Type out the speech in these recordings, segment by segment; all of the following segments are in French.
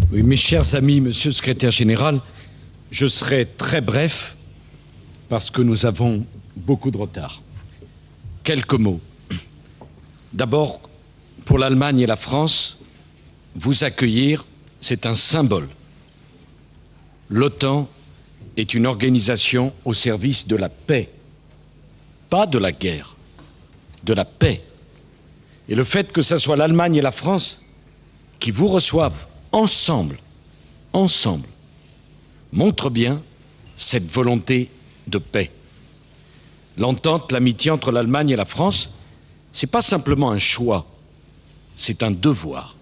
Oui, mes chers amis, monsieur le secrétaire général, je serai très bref parce que nous avons beaucoup de retard. Quelques mots. D'abord, pour l'Allemagne et la France, vous accueillir, c'est un symbole. L'OTAN est une organisation au service de la paix, pas de la guerre, de la paix. Et le fait que ce soit l'Allemagne et la France qui vous reçoivent ensemble, montre bien cette volonté de paix. L'entente, l'amitié entre l'Allemagne et la France, ce n'est pas simplement un choix, c'est un devoir.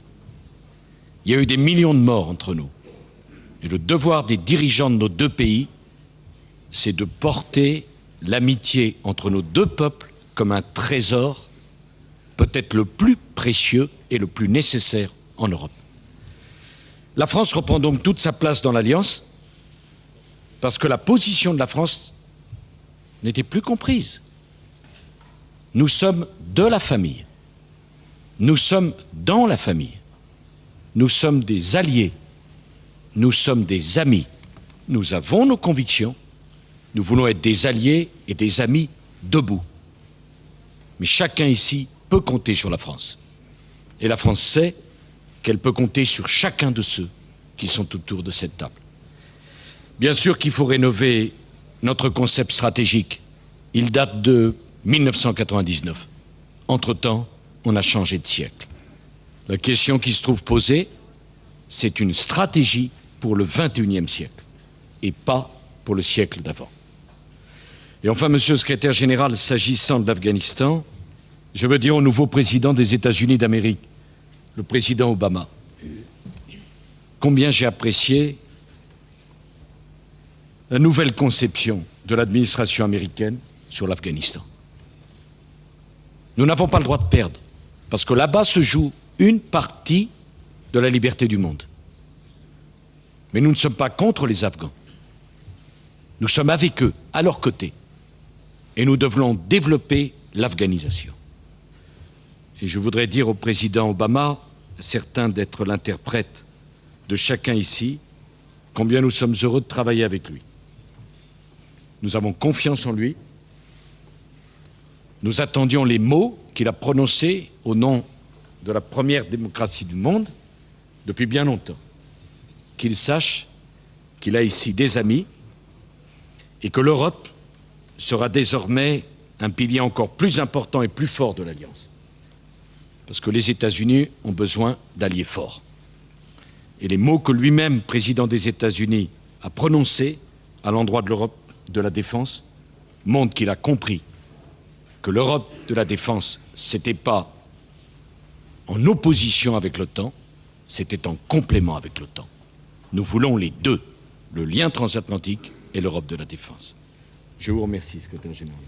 Il y a eu des millions de morts entre nous. Et le devoir des dirigeants de nos deux pays, c'est de porter l'amitié entre nos deux peuples comme un trésor, peut-être le plus précieux et le plus nécessaire en Europe. La France reprend donc toute sa place dans l'Alliance parce que la position de la France n'était plus comprise. Nous sommes de la famille. Nous sommes dans la famille. Nous sommes des alliés. Nous sommes des amis. Nous avons nos convictions. Nous voulons être des alliés et des amis debout. Mais chacun ici peut compter sur la France. Et la France sait qu'elle peut compter sur chacun de ceux qui sont autour de cette table. Bien sûr qu'il faut rénover notre concept stratégique. Il date de 1999. Entre-temps, on a changé de siècle. La question qui se trouve posée, c'est une stratégie pour le XXIe siècle et pas pour le siècle d'avant. Et enfin, monsieur le secrétaire général, s'agissant de l'Afghanistan, je veux dire au nouveau président des États-Unis d'Amérique, le président Obama, combien j'ai apprécié la nouvelle conception de l'administration américaine sur l'Afghanistan. Nous n'avons pas le droit de perdre, parce que là-bas se joue une partie de la liberté du monde. Mais nous ne sommes pas contre les Afghans. Nous sommes avec eux, à leur côté. Et nous devons développer l'afghanisation. Et je voudrais dire au président Obama, certain d'être l'interprète de chacun ici, combien nous sommes heureux de travailler avec lui. Nous avons confiance en lui. Nous attendions les mots qu'il a prononcés au nom de la première démocratie du monde depuis bien longtemps. Qu'il sache qu'il a ici des amis et que l'Europe sera désormais un pilier encore plus important et plus fort de l'Alliance. Parce que les États-Unis ont besoin d'alliés forts. Et les mots que lui-même, président des États-Unis, a prononcés à l'endroit de l'Europe de la défense montrent qu'il a compris que l'Europe de la défense, ce n'était pas en opposition avec l'OTAN, c'était en complément avec l'OTAN. Nous voulons les deux, le lien transatlantique et l'Europe de la défense. Je vous remercie, secrétaire général.